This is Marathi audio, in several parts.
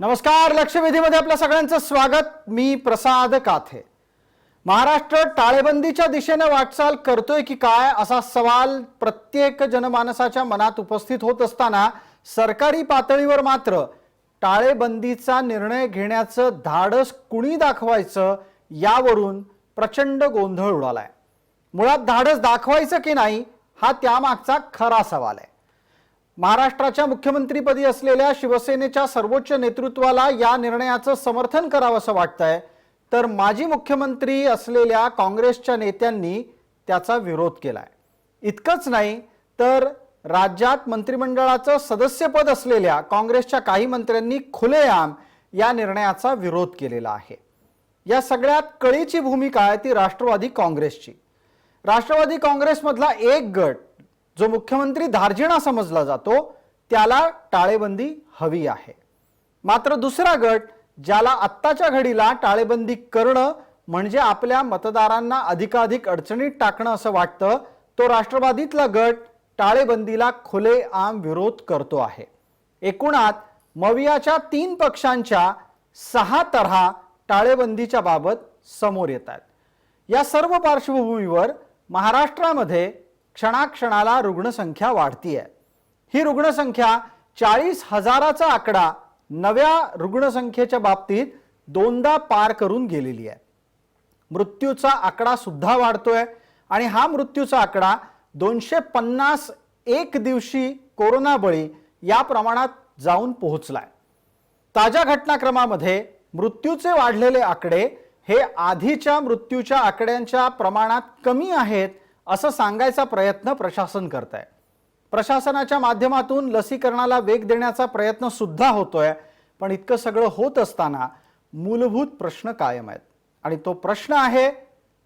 नमस्कार. लक्षवेधीमध्ये आपल्या सगळ्यांचं स्वागत. मी प्रसाद काथे. महाराष्ट्र टाळेबंदीच्या दिशेने वाटचाल करतोय की काय असा सवाल प्रत्येक जनमानसाच्या मनात उपस्थित होत असताना सरकारी पातळीवर मात्र टाळेबंदीचा निर्णय घेण्याचं धाडस कुणी दाखवायचं यावरून प्रचंड गोंधळ उडालाय. मुळात धाडस दाखवायचं की नाही हा त्यामागचा खरा सवाल आहे. महाराष्ट्राच्या मुख्यमंत्रीपदी असलेल्या शिवसेनेच्या सर्वोच्च नेतृत्वाला या निर्णयाचं समर्थन करावंसं वाटतंय, तर माजी मुख्यमंत्री असलेल्या काँग्रेसच्या नेत्यांनी त्याचा विरोध केलाय. इतकंच नाही तर राज्यात मंत्रिमंडळाचं सदस्यपद असलेल्या काँग्रेसच्या काही मंत्र्यांनी खुलेआम या निर्णयाचा विरोध केलेला आहे. या सगळ्यात कळीची भूमिका आहे ती राष्ट्रवादी काँग्रेसची. राष्ट्रवादी काँग्रेसमधला एक गट जो मुख्यमंत्री धार्जिणा समजला जातो त्याला टाळेबंदी हवी आहे. मात्र दुसरा गट ज्याला आत्ताच्या घडीला टाळेबंदी करणं म्हणजे आपल्या मतदारांना अधिकाधिक अडचणीत टाकणं असं वाटतं, तो राष्ट्रवादीतला गट टाळेबंदीला खुलेआम विरोध करतो आहे. एकूणात मवियाच्या 3 पक्षांच्या 6 तऱ्हा टाळेबंदीच्या बाबत समोर येतात. या सर्व पार्श्वभूमीवर महाराष्ट्रामध्ये क्षणाक्षणाला रुग्णसंख्या वाढतीये. ही रुग्णसंख्या 40,000चा आकडा नव्या रुग्णसंख्येच्या बाबतीत दोनदा पार करून गेलेली आहे. मृत्यूचा आकडा सुद्धा वाढतोय आणि हा मृत्यूचा आकडा 250 एक दिवशी कोरोना बळी या प्रमाणात जाऊन पोहोचलाय. ताज्या घटनाक्रमामध्ये मृत्यूचे वाढलेले आकडे हे आधीच्या मृत्यूच्या आकड्यांच्या प्रमाणात कमी आहेत असं सांगायचा प्रयत्न प्रशासन करत आहे. प्रशासनाच्या माध्यमातून लसीकरणाला वेग देण्याचा प्रयत्न सुद्धा होतोय. पण इतकं सगळं होत असताना मूलभूत प्रश्न कायम आहेत आणि तो प्रश्न आहे,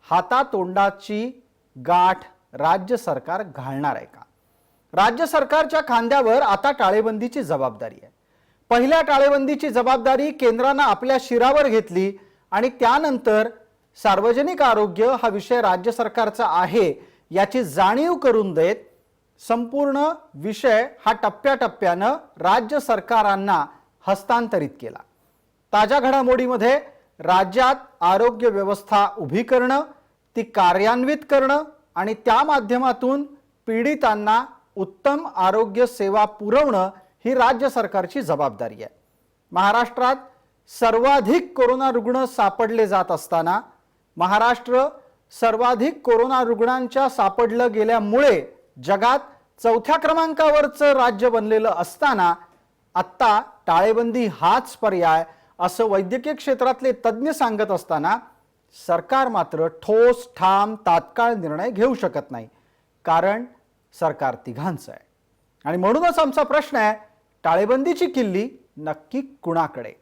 हातातोंडाची गाठ राज्य सरकार घालणार आहे का? राज्य सरकारच्या खांद्यावर आता टाळेबंदीची जबाबदारी आहे. पहिल्या टाळेबंदीची जबाबदारी केंद्राने आपल्या शिरावर घेतली आणि त्यानंतर सार्वजनिक आरोग्य हा विषय राज्य सरकारचा आहे याची जाणीव करून देत संपूर्ण विषय हा टप्प्याटप्प्यानं राज्य सरकारांना हस्तांतरित केला. ताज्या घडामोडीमध्ये राज्यात आरोग्य व्यवस्था उभी करणं, ती कार्यान्वित करणं आणि त्या माध्यमातून पीडितांना उत्तम आरोग्य सेवा पुरवणं ही राज्य सरकारची जबाबदारी आहे. महाराष्ट्रात सर्वाधिक कोरोना रुग्ण सापडले जात असताना, महाराष्ट्र सर्वाधिक कोरोना रुग्णांच्या सापडलं गेल्यामुळे जगात 4थ्या क्रमांकावरचं राज्य बनलेलं असताना आत्ता टाळेबंदी हाच पर्याय असं वैद्यकीय क्षेत्रातले तज्ज्ञ सांगत असताना सरकार मात्र ठोस ठाम तात्काळ निर्णय घेऊ शकत नाही. कारण सरकार तिघांचं आहे. आणि म्हणूनच आमचा प्रश्न आहे, टाळेबंदीची किल्ली नक्की कुणाकडे?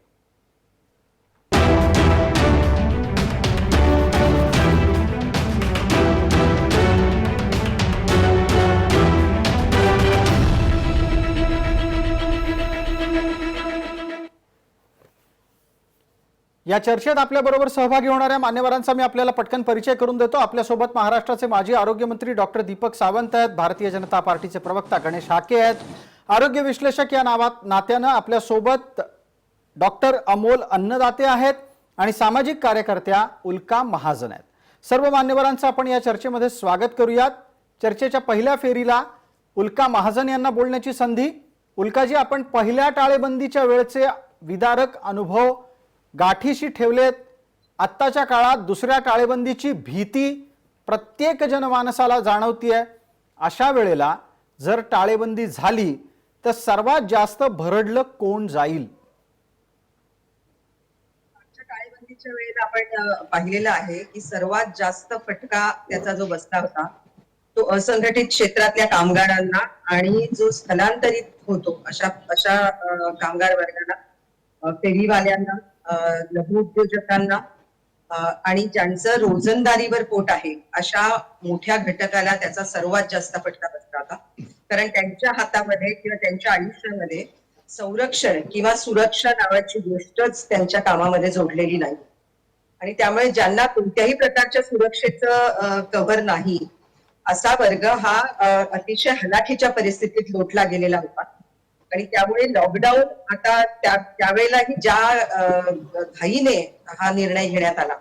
या चर्चेत आपल्याबरोबर सहभागी होणाऱ्या मान्यवरांचा मी आपल्याला पटकन परिचय करून देतो. आपल्यासोबत महाराष्ट्राचे माजी आरोग्यमंत्री डॉक्टर दीपक सावंत आहेत. भारतीय जनता पार्टीचे प्रवक्ता गणेश हाके आहेत. आरोग्य विश्लेषक या नात्यानं आपल्यासोबत डॉक्टर अमोल अन्नदाते आहेत आणि सामाजिक कार्यकर्त्या उल्का महाजन आहेत. सर्व मान्यवरांचं आपण या चर्चेमध्ये स्वागत करूयात. चर्चेच्या पहिल्या फेरीला उल्का महाजन यांना बोलण्याची संधी. उल्काजी, आपण पहिल्या टाळेबंदीच्या वेळचे विदारक अनुभव गाठीशी ठेवलेत. आत्ताच्या काळात दुसऱ्या टाळेबंदीची भीती प्रत्येक जनमानसाला जाणवतीये. अशा वेळेला जर टाळेबंदी झाली तर सर्वात जास्त भरडलं कोण जाईल? टाळेबंदीच्या वेळेला आपण पाहिलेलं आहे की सर्वात जास्त फटका त्याचा जो बसला होता तो असंघटित क्षेत्रातल्या कामगारांना आणि जो स्थलांतरित होतो अशा कामगार वर्गाला, फेरीवाल्यांना, लघु उद्योजकांना आणि ज्यांचं रोजंदारीवर पोट आहे अशा मोठ्या घटकाला त्याचा सर्वात जास्त फटका बसला होता. कारण त्यांच्या हातामध्ये किंवा त्यांच्या आयुष्यामध्ये संरक्षण किंवा सुरक्षा नावाची गोष्टच त्यांच्या कामामध्ये जोडलेली नाही आणि त्यामुळे ज्यांना कोणत्याही प्रकारच्या सुरक्षेचं कव्हर नाही असा वर्ग हा अतिशय हलाखीच्या परिस्थितीत लोटला गेलेला होता. आणि त्यामुळे लॉकडाऊन आता त्यावेळेलाही ज्या घाईने हा निर्णय घेण्यात आला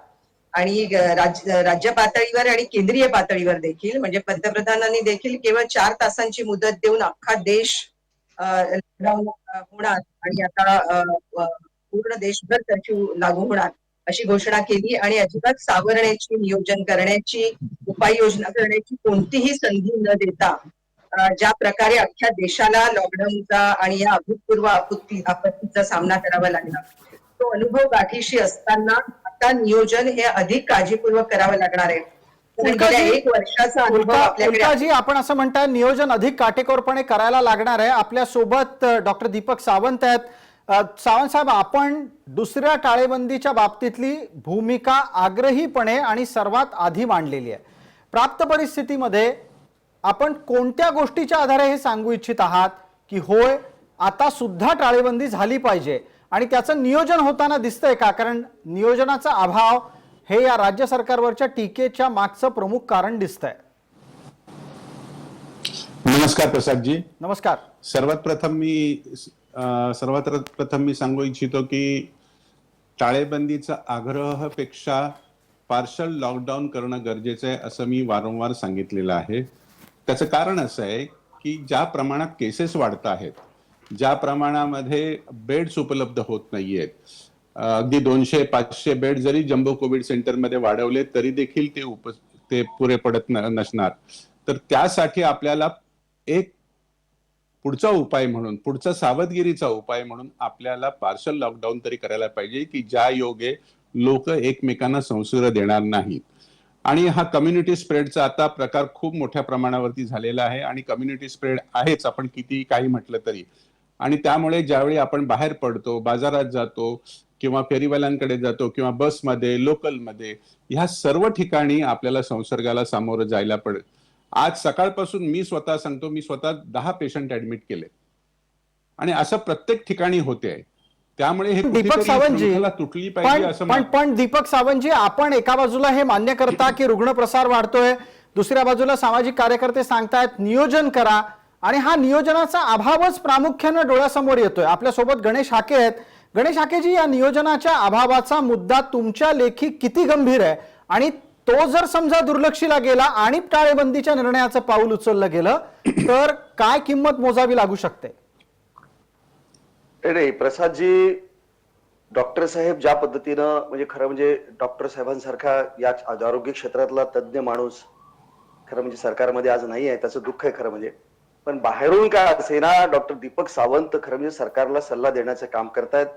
आणि राज्य पातळीवर आणि केंद्रीय पातळीवर देखील म्हणजे पंतप्रधानांनी देखील केवळ 4 तासांची मुदत देऊन अख्खा देश लॉकडाऊन होणार आणि आता पूर्ण देशभर कर्फ्यू लागू होणार अशी घोषणा केली आणि अजिबात सावरण्याची, नियोजन करण्याची, उपाययोजना करण्याची कोणतीही संधी न देता ज्या प्रकारे अख्ख्या देशाला लॉकडाऊनचा आणि या अभूतपूर्व आपत्तीचा सामना करावा लागला, तो अनुभव गाठीशी असताना आता नियोजन हे अधिक काळजीपूर्वक करावं लागणार आहे. गेल्या 1 वर्षाचा अनुभव आपल्याकडे जी आपण असं म्हणताय नियोजन अधिक काटेकोरपणे करायला लागणार आहे. आपल्या सोबत डॉक्टर दीपक सावंत आहेत. सावंत साहेब, आपण दुसऱ्या टाळेबंदीच्या बाबतीतली भूमिका आग्रहीपणे आणि सर्वात आधी मांडलेली आहे. प्राप्त परिस्थितीमध्ये आपण कोणत्या गोष्टीच्या आधारे हे सांगू इच्छित आहात की होय आता सुद्धा टाळेबंदी झाली पाहिजे आणि त्याचं नियोजन होताना दिसतंय का? कारण नियोजनाचा अभाव हे या राज्य सरकारवरच्या टीकेच्या मागचं प्रमुख कारण दिसतंय. नमस्कार प्रसादजी. नमस्कार. सर्वात प्रथम मी सांगू इच्छितो की टाळेबंदीचा आग्रहापेक्षा पार्शल लॉकडाऊन करणं गरजेचं आहे असं मी वारंवार सांगितलेलं आहे. त्याचं कारण असं आहे की ज्या प्रमाणात केसेस वाढत आहेत, ज्या प्रमाणामध्ये बेड्स उपलब्ध होत नाहीयेत, अगदी 200-500 बेड जरी जम्बो कोविड सेंटरमध्ये वाढवले तरी देखील ते पुरे पडत नसणार. तर त्यासाठी आपल्याला एक पुढचा उपाय म्हणून, पुढचा सावधगिरीचा उपाय म्हणून आपल्याला पार्शल लॉकडाऊन तरी करायला पाहिजे की ज्या योगे लोक एकमेकांना संसर्ग देणार नाहीत. आणि हा कम्युनिटी स्प्रेडचा आता प्रकार खूप मोठ्या प्रमाणावरती झालेला आहे आणि कम्युनिटी स्प्रेड आहेच आपण किती काही म्हटलं तरी. आणि त्यामुळे ज्यावेळी आपण बाहेर पडतो, बाजारात जातो किंवा फेरीवाल्यांकडे जातो किंवा बसमध्ये, लोकलमध्ये, ह्या सर्व ठिकाणी आपल्याला संसर्गाला सामोरं जायला पडेल. आज सकाळपासून मी स्वतः सांगतो, मी स्वतः 10 पेशंट ऍडमिट केले आणि असं प्रत्येक ठिकाणी होते. त्यामुळे हे दीपक सावंतजी तुटली पाहिजे असं पण दीपक सावंतजी, आपण एका बाजूला हे मान्य करता की रुग्ण प्रसार वाढतोय, दुसऱ्या बाजूला सामाजिक कार्यकर्ते सांगतायत नियोजन करा आणि हा नियोजनाचा अभावच प्रामुख्याने डोळ्यासमोर येतोय. आपल्यासोबत गणेश हाके आहेत. गणेश हाकेजी, या नियोजनाच्या अभावाचा मुद्दा तुमच्या लेखी किती गंभीर आहे आणि तो जर समजा दुर्लक्षिला गेला आणि टाळेबंदीच्या निर्णयाचं पाऊल उचललं गेलं तर काय किंमत मोजावी लागू शकते? नाही प्रसादजी, डॉक्टर साहेब ज्या पद्धतीनं म्हणजे खरं म्हणजे डॉक्टर साहेबांसारखा या आरोग्य क्षेत्रातला तज्ज्ञ माणूस खरं म्हणजे सरकारमध्ये आज नाही आहे, त्याचं दुःख आहे खरं म्हणजे. पण बाहेरून काय असेना डॉक्टर दीपक सावंत खरं म्हणजे सरकारला सल्ला देण्याचं काम करतायत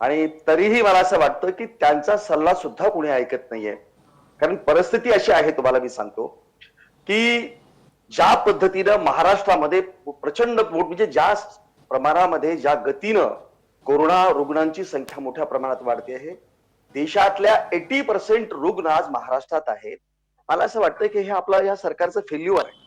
आणि तरीही मला असं वाटतं की त्यांचा सल्ला सुद्धा कोणी ऐकत नाहीये. कारण परिस्थिती अशी आहे, तुम्हाला मी सांगतो की ज्या पद्धतीनं महाराष्ट्रामध्ये प्रचंड म्हणजे ज्या प्रमाणामध्ये, ज्या गतीनं कोरोना रुग्णांची संख्या मोठ्या प्रमाणात वाढते आहे, देशातल्या 80% रुग्ण आज महाराष्ट्रात आहेत. मला असं वाटतं की हे आपलं या सरकारचं फेल्युअर आहे.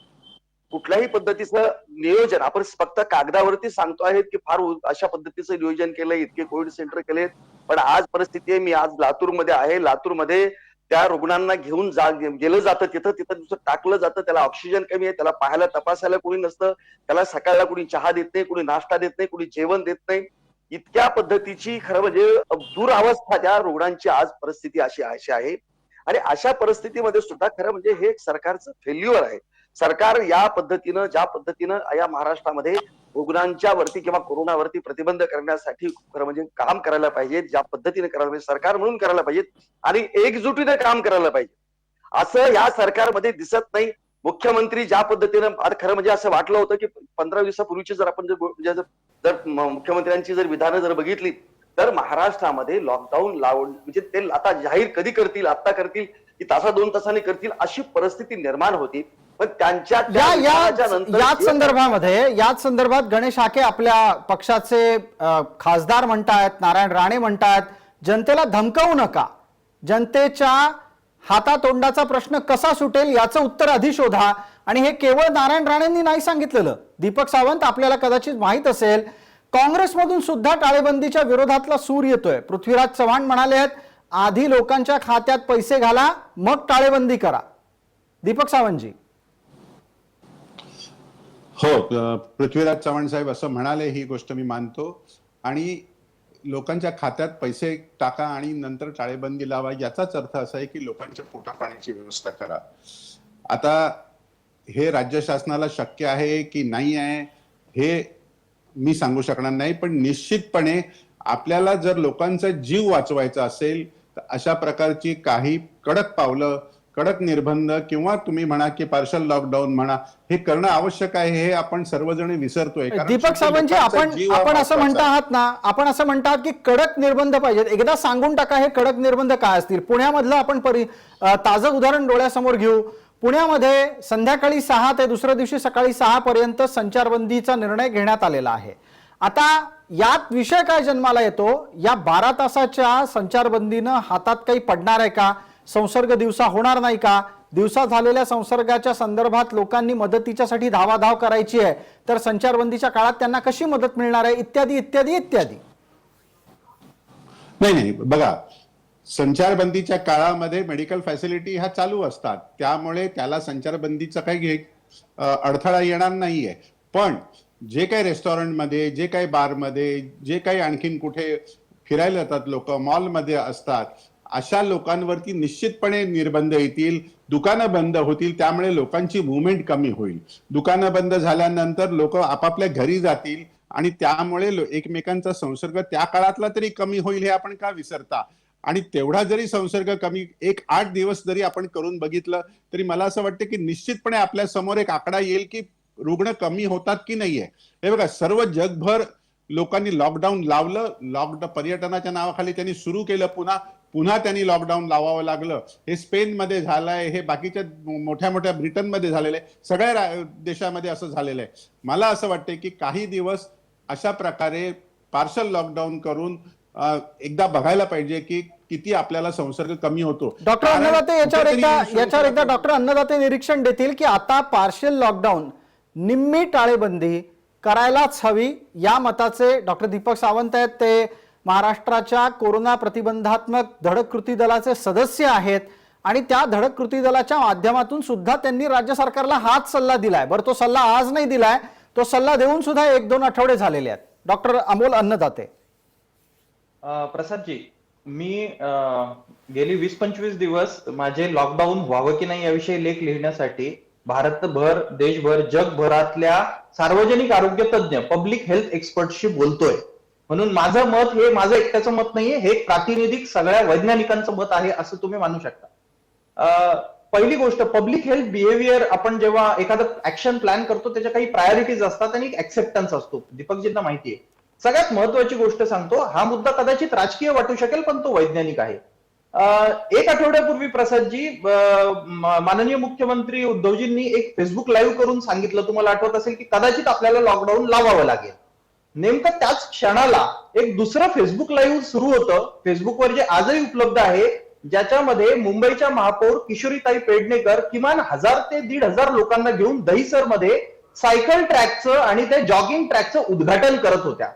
कुठल्याही पद्धतीचं नियोजन आपण फक्त कागदावरती सांगतो आहे की फार अशा पद्धतीचं नियोजन केलंय, इतके कोविड सेंटर केलेत, पण आज परिस्थिती आहे, मी आज लातूरमध्ये आहे, लातूरमध्ये त्या रुग्णांना घेऊन गेलं जातं, तिथं दुसरं टाकलं जातं, त्याला ऑक्सिजन कमी आहे, त्याला पाहायला तपासायला कोणी नसतं, त्याला सकाळला कोणी चहा देत नाही, कोणी नाश्ता देत नाही, कोणी जेवण देत नाही. इतक्या पद्धतीची खरं म्हणजे दुरावस्था त्या रुग्णांची आज परिस्थिती अशी आहे. आणि अशा परिस्थितीमध्ये सुद्धा खरं म्हणजे हे सरकारचं फेल्युअर आहे. सरकार या पद्धतीनं, ज्या पद्धतीनं या महाराष्ट्रामध्ये रुग्णांच्या वरती किंवा कोरोनावरती प्रतिबंध करण्यासाठी खरं म्हणजे काम करायला पाहिजे, ज्या पद्धतीने करायला पाहिजे, सरकार म्हणून करायला पाहिजे आणि एकजुटीने काम करायला पाहिजे, असं या सरकारमध्ये दिसत नाही. मुख्यमंत्री ज्या पद्धतीनं खरं म्हणजे असं वाटलं होतं की 15 दिवसापूर्वीची जर आपण जर मुख्यमंत्र्यांची जर विधानं जर बघितली तर महाराष्ट्रामध्ये लॉकडाऊन म्हणजे ते आता जाहीर कधी करतील, आता करतील की तासा 2 तासांनी करतील, अशी परिस्थिती निर्माण होती. पण त्यांच्या याच संदर्भात गणेश हाके आपल्या पक्षाचे खासदार म्हणतात, नारायण राणे म्हणतात, जनतेला धमकावू नका, जनतेच्या हातातोंडाचा प्रश्न कसा सुटेल याचं उत्तर आधी शोधा. आणि हे केवळ नारायण राणेंनी नाही सांगितलेलं. दीपक सावंत, आपल्याला कदाचित माहित असेल, काँग्रेसमधून सुद्धा टाळेबंदीच्या विरोधातला सूर येतोय. पृथ्वीराज चव्हाण म्हणाले आहेत आधी लोकांच्या खात्यात पैसे घाला मग टाळेबंदी करा. दीपक सावंतजी. हो, पृथ्वीराज चव्हाण साहेब असं म्हणाले, ही गोष्ट मी मानतो. आणि लोकांच्या खात्यात पैसे टाका आणि नंतर टाळेबंदी लावा, याचाच अर्थ असा आहे की लोकांच्या पोटापाण्याची व्यवस्था करा. आता हे राज्य शासनाला शक्य आहे की नाही आहे हे मी सांगू शकणार नाही, पण निश्चितपणे आपल्याला जर लोकांचा जीव वाचवायचा असेल तर अशा प्रकारची काही कडक पावलं, कडक निर्बंध किंवा तुम्ही म्हणा की पार्शल लॉकडाऊन म्हणा, हे करणं आवश्यक आहे. हे आपण सर्वजण विसरतोय. कारण दीपक शेवटी सावंतजी, लोकांचा आपण जीव हा आपण असं महत्त्वाचा म्हणता आहे. आहात ना, आपण असं म्हणतात की कडक निर्बंध पाहिजेत. एकदा सांगून टाका हे कडक निर्बंध काय असतील. पुण्यामधलं आपण ताजं उदाहरण डोळ्यासमोर घेऊ. पुण्यामध्ये संध्याकाळी 6 ते दुसऱ्या दिवशी सकाळी 6 पर्यंत संचारबंदीचा निर्णय घेण्यात आलेला आहे. आता यात विषय काय जन्माला येतो, या 12 तासाच्या संचारबंदीनं हातात काही पडणार आहे का? संसर्ग दिवसा होणार नाही का? दिवसा झालेल्या संसर्गाच्या संदर्भात लोकांनी मदतीच्यासाठी धावाधाव करायची आहे तर संचारबंदीच्या काळात त्यांना कशी मदत मिळणार आहे, इत्यादी इत्यादी इत्यादी. नाही, बघा, संचारबंदीच्या काळामध्ये मेडिकल फॅसिलिटी ह्या चालू असतात, त्यामुळे त्याला संचारबंदीचा काही अडथळा येणार नाहीये. पण जे काही रेस्टॉरंटमध्ये, जे काही बारमध्ये, जे काही आणखीन कुठे फिरायला जातात लोक, मॉलमध्ये असतात, अशा लोकांवरती निश्चितपणे निर्बंध येतील. दुकानं बंद होतील, त्यामुळे लोकांची मुवमेंट कमी होईल. दुकानं बंद झाल्यानंतर लोक आपापल्या घरी जातील आणि त्यामुळे एकमेकांचा संसर्ग त्या काळातला तरी कमी होईल, हे आपण का विसरता? आणि तेवढा जरी संसर्ग कमी 1-8 दिवस जरी आपण करून बघितलं तरी मला असं वाटतं की निश्चितपणे आपल्या समोर एक आकडा येईल की रुग्ण कमी होतात की नाहीये. हे बघा, सर्व जगभर लोकांनी लॉकडाऊन लावलं. लॉकडाऊन पर्यटनाच्या नावाखाली त्यांनी सुरू केलं, पुन्हा त्यांनी लॉकडाऊन लावावं लागलं. हे स्पेनमध्ये झालंय, हे बाकीच्या मोठ्या मोठ्या ब्रिटनमध्ये झालेलं आहे, सगळ्या देशामध्ये असं झालेलं आहे. मला असं वाटतंय की काही दिवस अशा प्रकारे पार्शल लॉकडाऊन करून एकदा बघायला पाहिजे की किती आपल्याला संसर्ग कमी होतो. डॉक्टर अन्नदाते याच्यावर एकदा डॉक्टर अन्नदाते निरीक्षण देतील की आता पार्शियल लॉकडाऊन, निम्मी टाळेबंदी करायलाच हवी, या मताचे डॉक्टर दीपक सावंत आहेत. ते महाराष्ट्राच्या कोरोना प्रतिबंधात्मक धडक कृती दलाचे सदस्य आहेत आणि त्या धडक कृती दलाच्या माध्यमातून सुद्धा त्यांनी राज्य सरकारला हाच सल्ला दिलाय. बरं, तो सल्ला आज नाही दिलाय, तो सल्ला देऊन सुद्धा 1-2 आठवडे झालेले आहेत. डॉक्टर अमोल अन्नदाते. प्रसादजी, मी गेली 20-25 दिवस माझे लॉकडाऊन व्हावं की नाही याविषयी लेख लिहिण्यासाठी भारतभर, देशभर, जगभरातल्या सार्वजनिक आरोग्य तज्ञ, पब्लिक हेल्थ एक्सपर्टशी बोलतोय. म्हणून माझं मत हे माझं एकट्याचं मत नाहीये, हे प्रातिनिधिक सगळ्या वैज्ञानिकांचं मत आहे असं तुम्ही मानू शकता. पहिली गोष्ट, पब्लिक हेल्थ बिहेवियर, आपण जेव्हा एखादं ऍक्शन प्लॅन करतो त्याच्या काही प्रायोरिटीज असतात आणि एक ऍक्सेप्टन्स असतो. दीपकजींना माहिती आहे. सगळ्यात महत्वाची गोष्ट सांगतो, हा मुद्दा कदाचित राजकीय वाटू शकेल पण तो वैज्ञानिक आहे. 1 आठवड्यापूर्वी प्रसादजी, माननीय मुख्यमंत्री उद्धवजींनी एक फेसबुक लाईव्ह करून सांगितलं, तुम्हाला आठवत असेल की कदाचित आपल्याला लॉकडाऊन लावावं लागेल. नेमकं त्याच क्षणाला एक दुसरं फेसबुक लाईव्ह सुरू होतं फेसबुकवर, जे आजही उपलब्ध आहे, ज्याच्यामध्ये मुंबईच्या महापौर किशोरीताई पेडणेकर किमान 1000 ते 1500 लोकांना घेऊन दहिसर मध्ये सायकल ट्रॅकचं आणि त्या जॉगिंग ट्रॅकचं उद्घाटन करत होत्या.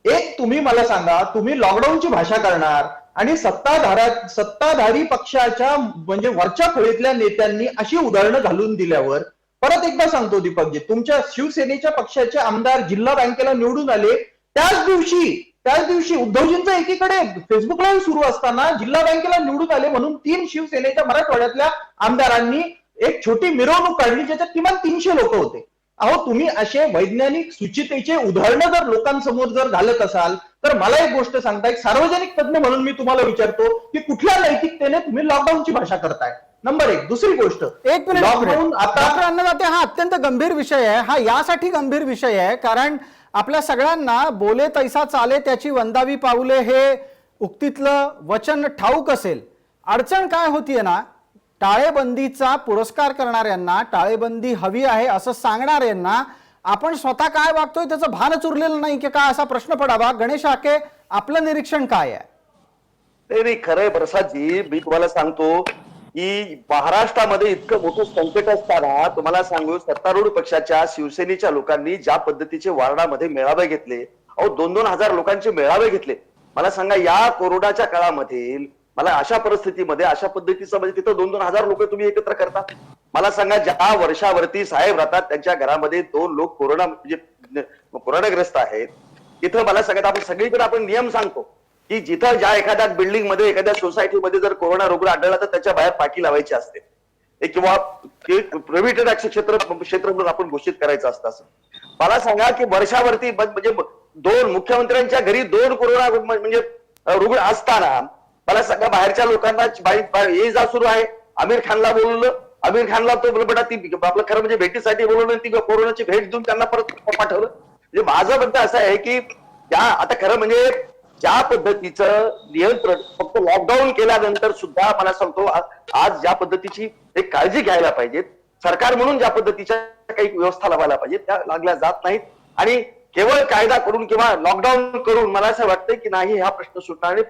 एक तुम्ही मला सांगा, तुम्ही लॉकडाऊनची भाषा करणार आणि सत्ताधारी पक्षाच्या म्हणजे वरच्या फळीतल्या नेत्यांनी अशी उदाहरणं घालून दिल्यावर, परत एकदा सांगतो दीपकजी, तुमच्या शिवसेनेच्या पक्षाचे आमदार जिल्हा बँकेला निवडून आले, त्याच दिवशी उद्धवजींचं एकीकडे फेसबुक लाईव्ह सुरू असताना जिल्हा बँकेला निवडून आले म्हणून 3 शिवसेनेच्या मराठवाड्यातल्या आमदारांनी एक छोटी मिरवणूक काढली ज्याच्यात किमान 300 लोक होते. अहो, तुम्ही असे वैज्ञानिक सुचितेचे उदाहरणं जर लोकांसमोर जर घालत असाल तर मला एक गोष्ट सांगता, एक सार्वजनिक तज्ञ म्हणून मी तुम्हाला विचारतो की कुठल्या नैतिकतेने तुम्ही लॉकडाऊनची भाषा करताय? नंबर 1. दुसरी गोष्ट, एक मिनिट लॉकडाऊन आता डॉक्टर अन्नदाते, हा अत्यंत गंभीर विषय आहे. हा यासाठी गंभीर विषय आहे कारण आपल्या सगळ्यांना बोले तैसा चाले त्याची वंदावी पाऊले हे उक्तीतलं वचन ठाऊक असेल. अडचण काय होतीये ना, टाळेबंदीचा पुरस्कार करणाऱ्यांना, टाळेबंदी हवी आहे असं सांगणाऱ्यांना आपण स्वतः काय वागतोय त्याचं भानच उरलेलं नाही की काय, असा प्रश्न पडावा. गणेश आके, आपलं निरीक्षण काय आहे? नाही, खरंय प्रसादजी, मी तुम्हाला सांगतो की महाराष्ट्रामध्ये इतकं मोठं संकट असताना तुम्हाला सांगू, सत्तारूढ पक्षाच्या शिवसेनेच्या लोकांनी ज्या पद्धतीचे वार्डामध्ये मेळावे घेतले, 2-2 हजार लोकांचे मेळावे घेतले. मला सांगा, या कोरोनाच्या काळामध्ये मला अशा परिस्थितीमध्ये अशा पद्धतीचं म्हणजे तिथं 2,000 लोक तुम्ही एकत्र करता. मला सांगा, ज्या वर्षावरती साहेब राहतात त्यांच्या घरामध्ये 2 लोक कोरोनाग्रस्त आहेत, तिथं मला सांगत आपण सगळीकडे आपण नियम सांगतो की जिथं ज्या एखाद्या बिल्डिंग मध्ये एखाद्या सोसायटीमध्ये जर कोरोना रुग्ण आढळला तर त्याच्या बाहेर पाठी लावायची असते किंवा प्रोहिबिटेड क्षेत्र म्हणून आपण घोषित करायचं असतं. असं मला सांगा की वर्षावरती म्हणजे 2 मुख्यमंत्र्यांच्या घरी 2 कोरोना म्हणजे रुग्ण असताना मला सांगा बाहेरच्या लोकांना ये जा सुरू आहे. आमिर खानला बोलवलं, आमिर खानला तो बेटा ती आपलं खरं म्हणजे भेटीसाठी बोलवलं, ती कोरोनाची भेट देऊन त्यांना परत पाठवलं. म्हणजे माझं म्हणणं असं आहे की त्या आता खरं म्हणजे ज्या पद्धतीचं नियंत्रण फक्त लॉकडाऊन केल्यानंतर सुद्धा मला सांगतो आज ज्या पद्धतीची एक काळजी घ्यायला पाहिजेत सरकार म्हणून, ज्या पद्धतीच्या काही व्यवस्था लावायला पाहिजेत त्या लागल्या जात नाहीत. आणि केवळ कायदा करून किंवा लॉकडाऊन करून मला असं वाटतं की नाही हा प्रश्न सुटणार. आणि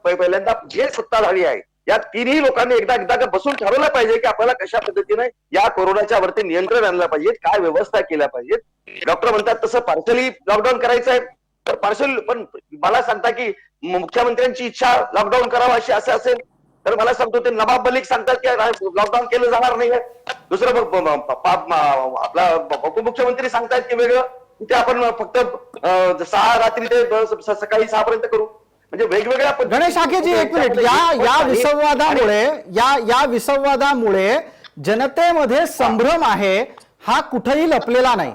पहिल्यांदा जे सत्ताधारी आहे या तिन्ही लोकांनी एकदा बसून ठरवलं पाहिजे की आपल्याला कशा पद्धतीने या कोरोनाच्या वरती नियंत्रण आणलं पाहिजे, काय व्यवस्था केल्या पाहिजेत. डॉक्टर म्हणतात तसं पार्शली लॉकडाऊन करायचं आहे तर पार्शल, पण मला सांगता की मुख्यमंत्र्यांची इच्छा लॉकडाऊन करावं अशी असं असेल तर मला सांगतो ते नवाब मलिक सांगतात की लॉकडाऊन केलं जाणार नाही. दुसरं आपला उपमुख्यमंत्री सांगतायत की वेगळं, तिथे आपण फक्त 6 रात्री ते सकाळी 6 पर्यंत करू. म्हणजे वेगवेगळ्या गणेश हाकेजी, एक मिनिट. या विसंवादामुळे जनतेमध्ये संभ्रम आहे हा कुठेही लपलेला नाही.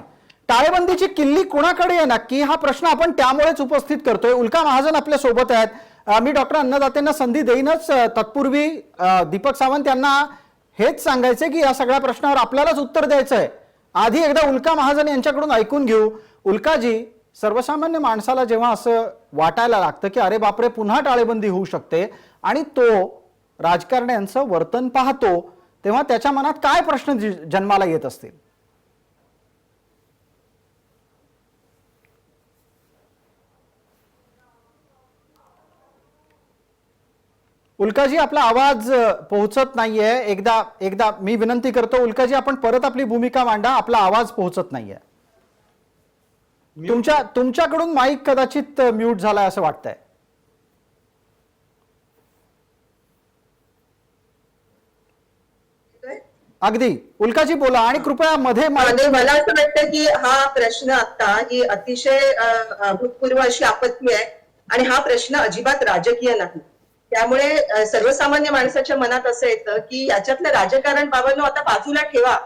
टाळेबंदीची किल्ली कुणाकडे आहे नक्की हा प्रश्न आपण त्यामुळेच उपस्थित करतोय. उल्का महाजन आपल्या सोबत आहेत. मी डॉक्टर अन्नदातेंना संधी देईनच. तत्पूर्वी दीपक सावंत यांना हेच सांगायचंय की या सगळ्या प्रश्नावर आपल्यालाच उत्तर द्यायचं आहे. आधी एकदा उल्का महाजन यांच्याकडून ऐकून घेऊ. उल्काजी, सर्वसामान्य माणसाला जेव्हा असं वाटायला लागतं की अरे बापरे पुन्हा टाळेबंदी होऊ शकते आणि तो राजकारण्यांचं वर्तन पाहतो तेव्हा त्याच्या मनात काय प्रश्न जन्माला येत असतील? उल्काजी, आपला आवाज पोहोचत नाहीये. एकदा मी विनंती करतो उल्काजी, आपण परत आपली भूमिका मांडा. आपला आवाज पोहोचत नाहीये. तुमच्याकडून माईक कदाचित म्यूट झालाय असं वाटतंय. अगदी उल्काजी बोला आणि कृपया मध्ये मला असं वाटतं की हा प्रश्न आता ही अतिशय भूतपूर्व अशी आपत्ती आहे आणि हा प्रश्न अजिबात राजकीय नाही. त्यामुळे सर्वसामान्य माणसाच्या मनात असं येतं की याच्यातलं राजकारण बाबांनो आता बाजूला ठेवा.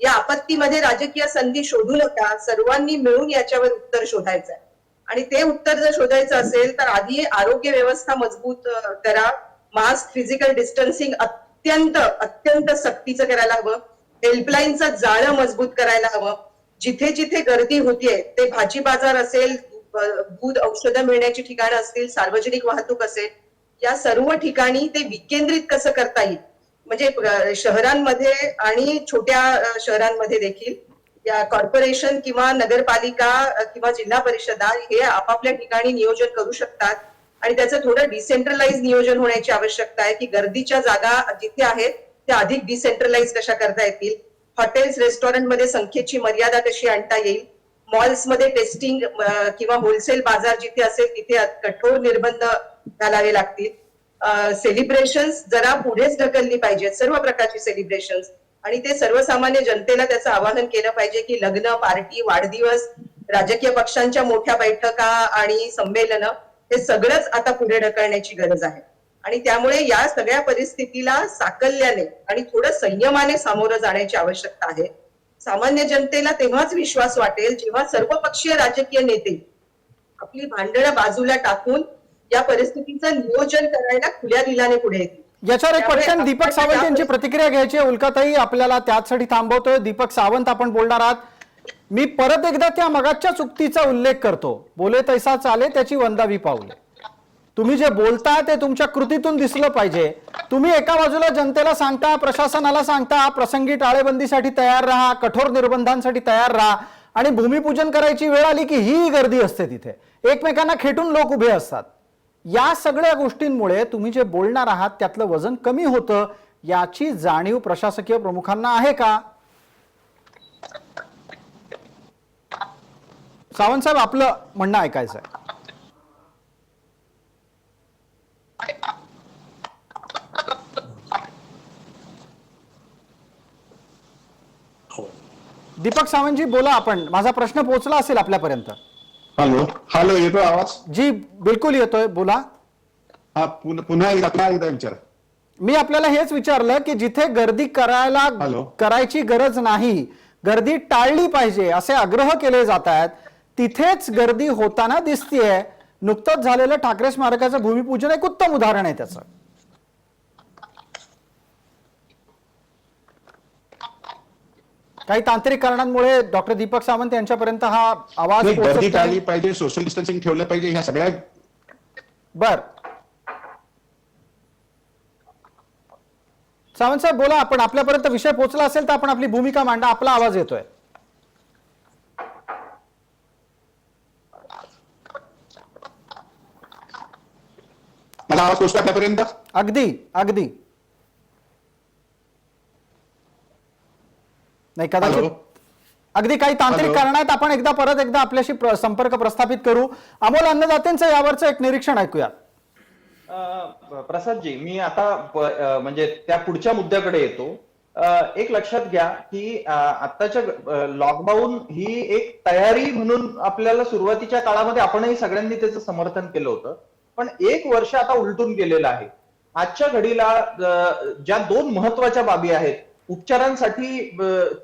या आपत्तीमध्ये राजकीय संधी शोधू नका. सर्वांनी मिळून याच्यावर उत्तर शोधायचं आहे. आणि ते उत्तर जर शोधायचं असेल तर आधी आरोग्य व्यवस्था मजबूत करा. मास्क, फिजिकल डिस्टन्सिंग अत्यंत सक्तीचं करायला हवं. हेल्पलाईनचं जाळं मजबूत करायला हवं. जिथे जिथे गर्दी होतीये ते भाजी बाजार असेल, दूध औषधं मिळण्याची ठिकाणं असतील, सार्वजनिक वाहतूक असेल, या सर्व ठिकाणी ते विकेंद्रित कसं करता येईल. म्हणजे शहरांमध्ये आणि छोट्या शहरांमध्ये देखील या कॉर्पोरेशन किंवा नगरपालिका किंवा जिल्हा परिषदा हे आपापल्या ठिकाणी नियोजन करू शकतात. आणि त्याचं थोडं डिसेंट्रलाइज नियोजन होण्याची आवश्यकता आहे की गर्दीच्या जागा जिथे आहेत त्या अधिक डिसेंट्रलाइज कशा करता येतील. हॉटेल्स, रेस्टॉरंटमध्ये संख्येची मर्यादा कशी आणता येईल. मॉल्समध्ये टेस्टिंग किंवा होलसेल बाजार जिथे असेल तिथे कठोर निर्बंध घालावे लागतील. सेलिब्रेशन्स जरा पुढेच ढकलली पाहिजेत, सर्व प्रकारची सेलिब्रेशन्स. आणि ते सर्वसामान्य जनतेला त्याचं आवाहन केलं पाहिजे की लग्न, पार्टी, वाढदिवस, राजकीय पक्षांच्या मोठ्या बैठका आणि संमेलनं हे सगळंच आता पुढे ढकलण्याची गरज आहे. आणि त्यामुळे या सगळ्या परिस्थितीला साकल्याने आणि थोडं संयमाने सामोरं जाण्याची आवश्यकता आहे. सामान्य जनतेला तेव्हाच विश्वास वाटेल जेव्हा सर्वपक्षीय राजकीय नेते आपली भांडणं बाजूला टाकून या परिस्थितीचं नियोजन करायला खुल्या दिलाने पुढे येतील. याच्यावर एक पटकन दीपक सावंत यांची प्रतिक्रिया घ्यायची आहे. उल्काताई, आपल्याला त्यासाठी थांबवतोय. दीपक सावंत आपण बोलणार आहात. मी परत एकदा त्या मगाच्या चुक्तीचा उल्लेख करतो. बोले तैसा चाले त्याची वंदावी पाऊले. तुम्ही जे बोलताय ते तुमच्या कृतीतून दिसलं पाहिजे. तुम्ही एका बाजूला जनतेला सांगता, प्रशासनाला सांगता प्रसंगी टाळेबंदीसाठी तयार राहा, कठोर निर्बंधांसाठी तयार राहा, आणि भूमिपूजन करायची वेळ आली की ही गर्दी असते तिथे, एकमेकांना खेटून लोक उभे असतात. या सगळ्या गोष्टींमुळे तुम्ही जे बोलणार आहात त्यातलं वजन कमी होतं. याची जाणीव प्रशासकीय प्रमुखांना आहे का? सावंत साहेब, आपलं म्हणणं ऐकायचं आहे. दीपक सावंतजी बोला आपण, माझा प्रश्न पोहोचला असेल आपल्यापर्यंत. हॅलो हॅलो, येतो आवाज? जी बिलकुल येतोय, बोला. हा पुन्हा एकदा विचार. मी आपल्याला हेच विचारलं की जिथे गर्दी हॅलो. करायची गरज नाही, गर्दी टाळली पाहिजे असे आग्रह केले जात आहेत, तिथेच गर्दी होताना दिसतीये. नुकतंच झालेलं ठाकरे स्मारकाचं भूमिपूजन एक उत्तम उदाहरण आहे त्याचं. काही तांत्रिक कारणांमुळे डॉक्टर दीपक सावंत यांच्यापर्यंत हा आवाज गर्दी पोहोचत टाळली नाही. पाहिजे, सोशल डिस्टन्सिंग ठेवलं पाहिजे, ह्या सगळ्या. बर, सावंत साहेब बोला आपण, आपल्यापर्यंत विषय पोहोचला असेल तर आपण आपली भूमिका मांडा, आपला आवाज येतोय. मला आवाज पोहोचतो आपल्यापर्यंत? अगदी अगदी. नाही कदाचित हॅलो. अगदी काही तांत्रिक हॅलो. कारण आहेत. आपण परत एकदा आपल्याशी संपर्क प्रस्थापित करू. अमोल अन्नदातेंचं यावरचं एक निरीक्षण ऐकूया. प्रसादजी, मी आता म्हणजे त्या पुढच्या मुद्द्याकडे येतो. एक लक्षात घ्या की आत्ताच्या लॉकडाऊन ही एक तयारी म्हणून आपल्याला सुरुवातीच्या काळामध्ये आपणही सगळ्यांनी त्याचं समर्थन केलं होतं, पण एक वर्ष आता उलटून गेलेलं आहे. आजच्या घडीला ज्या दोन महत्वाच्या बाबी आहेत उपचारांसाठी,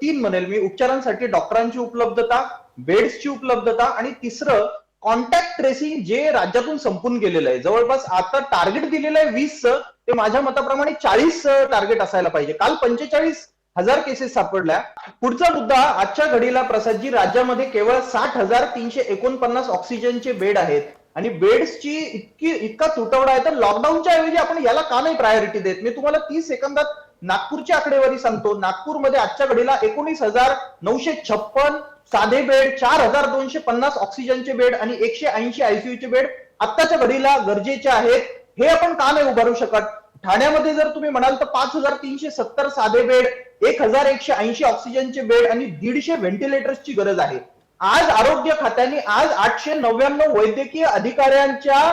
तीन म्हणेल मी, उपचारांसाठी डॉक्टरांची उपलब्धता, बेड्सची उपलब्धता, आणि तिसरं कॉन्टॅक्ट ट्रेसिंग जे राज्यातून संपून गेलेलं आहे. जवळपास आता टार्गेट दिलेलं आहे 20चं, ते माझ्या मताप्रमाणे 40 टार्गेट असायला पाहिजे. काल 45,000 केसेस सापडल्या. पुढचा मुद्दा, आजच्या घडीला प्रसादजी राज्यामध्ये केवळ 60,349 ऑक्सिजनचे बेड आहेत आणि बेड्सची इतका तुटवडा आहे. तर लॉकडाऊनच्या ऐवजी आपण याला का नाही प्रायोरिटी देत? मी तुम्हाला 30 सेकंदात नागपूरची आकडेवारी सांगतो. नागपूरमध्ये आजच्या घडीला 19,956 साधे बेड, 4,250 ऑक्सिजनचे बेड आणि 180 आयसीयूचे बेड आत्ताच्या घडीला गरजेचे आहेत. हे आपण का नाही उभारू शकत? ठाण्यामध्ये जर तुम्ही म्हणाल तर 5,370 साधे बेड, 1,180 ऑक्सिजनचे बेड आणि 150 व्हेंटिलेटर्सची गरज आहे. आज आरोग्य खात्याने आज 899 वैद्यकीय अधिकाऱ्यांच्या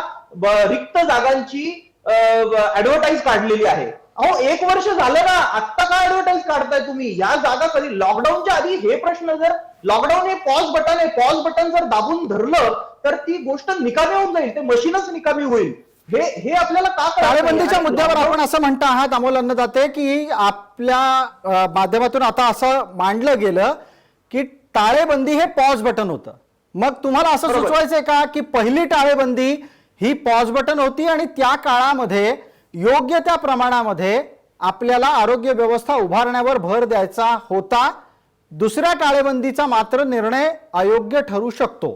रिक्त जागांची ऍडव्हर्टाईज काढलेली आहे. अहो, एक वर्ष झालं ना, आत्ता काय ऍडव्हर्टाईज काढताय तुम्ही? या जागा कधी? लॉकडाऊनच्या आधी हे प्रश्न, जर लॉकडाऊन हे पॉज बटन आहे, पॉज बटन जर दाबून धरलं तर ती गोष्ट निकामी होऊन जाईल, ते मशीनच निकामी होईल. हे आपल्याला का करायचं? टाळेबंदीच्या मुद्द्यावर आपण असं म्हणता आहात अमोल अन्नदाते की आपल्या माध्यमातून आता असं मांडलं गेलं की टाळेबंदी हे पॉज बटन होतं. मग तुम्हाला असं बरोबर. सुचवायचंय का की पहिली टाळेबंदी ही पॉज बटन होती आणि त्या काळामध्ये योग्य त्या प्रमाणामध्ये आपल्याला आरोग्य व्यवस्था उभारण्यावर भर द्यायचा होता, दुसऱ्या टाळेबंदीचा मात्र निर्णय अयोग्य ठरू शकतो?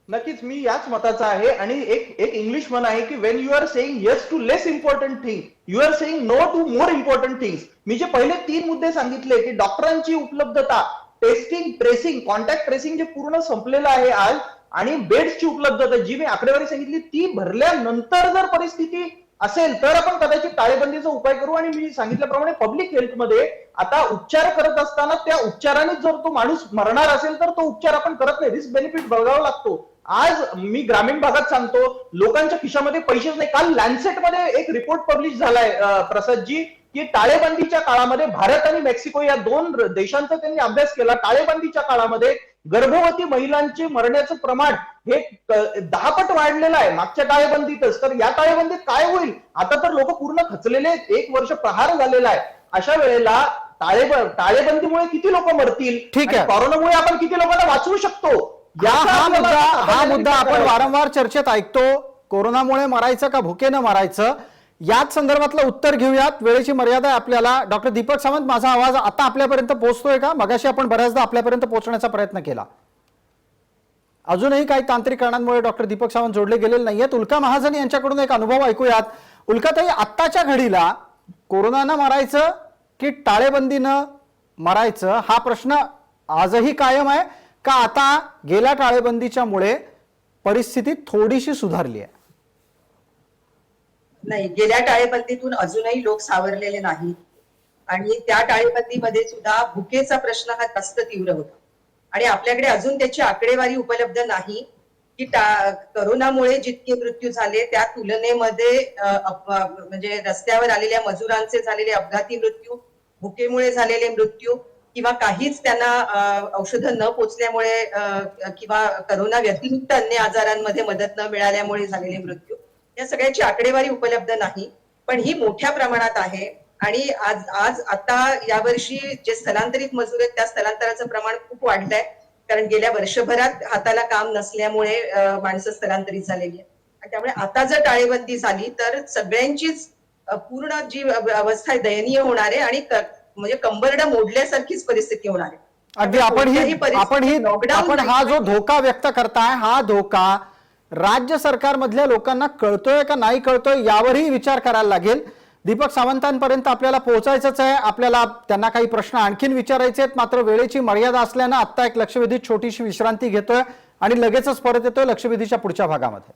नक्कीच मी याच मताचा आहे. आणि एक इंग्लिश म्हण आहे की when you are saying yes to less important thing, you are saying no to more important things. मी जे पहिले 3 मुद्दे सांगितले की डॉक्टरांची उपलब्धता, टेस्टिंग, ट्रेसिंग, कॉन्टॅक्ट ट्रेसिंग जे पूर्ण संपलेलं आहे आज, आणि बेड्सची उपलब्धता जी मी आकडेवारी सांगितली ती भरल्यानंतर जर परिस्थिती असेल तर आपण कदाचित टाळेबंदीचा उपाय करू. आणि मी सांगितल्याप्रमाणे पब्लिक हेल्थमध्ये आता उपचार करत असताना त्या उपचाराने जर तो माणूस मरणार असेल तर तो उपचार आपण करत नाही, रिस्क बेनिफिट बघावा लागतो. आज मी ग्रामीण भागात सांगतो, लोकांच्या खिशामध्ये पैसेच नाही. काल लॅन्सेटमध्ये एक रिपोर्ट पब्लिश झालाय प्रसादजी की टाळेबंदीच्या काळामध्ये भारत आणि मेक्सिको या 2 देशांचा त्यांनी अभ्यास केला. टाळेबंदीच्या काळामध्ये गर्भवती महिलांचे मरण्याचं प्रमाण हे 10 पट वाढलेलं आहे मागच्या टाळेबंदीतच. तर या टाळेबंदीत काय होईल? आता तर लोक पूर्ण खचलेले आहेत, 1 वर्ष प्रहार झालेला आहे. अशा वेळेला टाळेबंदीमुळे किती लोक मरतील, ठीक आहे. कोरोनामुळे आपण किती लोकांना वाचवू शकतो? हा मुद्दा आपण वारंवार चर्चेत ऐकतो. कोरोनामुळे मरायचं का भुकेनं मरायचं, याच संदर्भातलं उत्तर घेऊयात. वेळेची मर्यादा आहे आपल्याला. डॉक्टर दीपक सावंत, माझा आवाज आता आपल्यापर्यंत पोहोचतोय का? मगाशी आपण बऱ्याचदा आपल्यापर्यंत पोहोचण्याचा प्रयत्न केला. अजूनही काही तांत्रिक कारणांमुळे डॉक्टर दीपक सावंत जोडले गेलेले नाहीयेत. उल्का महाजन यांच्याकडून एक अनुभव ऐकूयात. उल्काताई, आत्ताच्या घडीला कोरोनानं मरायचं की टाळेबंदीनं मरायचं हा प्रश्न आजही कायम आहे का आता गेल्या टाळेबंदीच्या मुळे परिस्थिती थोडीशी सुधारली आहे? नाही, गेल्या टाळेबंदीतून अजूनही लोक सावरलेले नाहीत आणि त्या टाळेबंदीमध्ये सुद्धा भुकेचा प्रश्न हा जास्त तीव्र होता. आणि आपल्याकडे अजून त्याची आकडेवारी उपलब्ध नाही की करोनामुळे जितके मृत्यू झाले त्या तुलनेमध्ये म्हणजे रस्त्यावर आलेल्या मजुरांचे झालेले अपघाती मृत्यू, भुकेमुळे झालेले मृत्यू किंवा काहीच त्यांना औषधं न पोचल्यामुळे किंवा करोना व्यतिरिक्त अन्य आजारांमध्ये मदत न मिळाल्यामुळे झालेले मृत्यू, या सगळ्याची आकडेवारी उपलब्ध नाही, पण ही मोठ्या प्रमाणात आहे. आणि आज आता यावर्षी जे स्थलांतरित मजूर आहेत त्या स्थलांतराचं प्रमाण खूप वाढलंय, कारण गेल्या वर्षभरात हाताला काम नसल्यामुळे माणसं स्थलांतरित झालेली आहेत. आणि त्यामुळे आता जर टाळेबंदी झाली तर सगळ्यांचीच पूर्ण जी अवस्था आहे दयनीय होणार आहे आणि म्हणजे कंबरडं मोडल्यासारखीच परिस्थिती होणार आहे. अगदी आपण हा जो धोका व्यक्त करताय, हा धोका राज्य सरकारमधल्या लोकांना कळतोय का नाही कळतोय यावरही विचार करायला लागेल. दीपक सावंतांपर्यंत आपल्याला पोहोचायचंच आहे, आपल्याला त्यांना काही प्रश्न आणखीन विचारायचे आहेत, मात्र वेळेची मर्यादा असल्यानं आता एक लक्षवेधी छोटीशी विश्रांती घेतोय आणि लगेचच परत येतोय लक्षवेधीच्या पुढच्या भागामध्ये.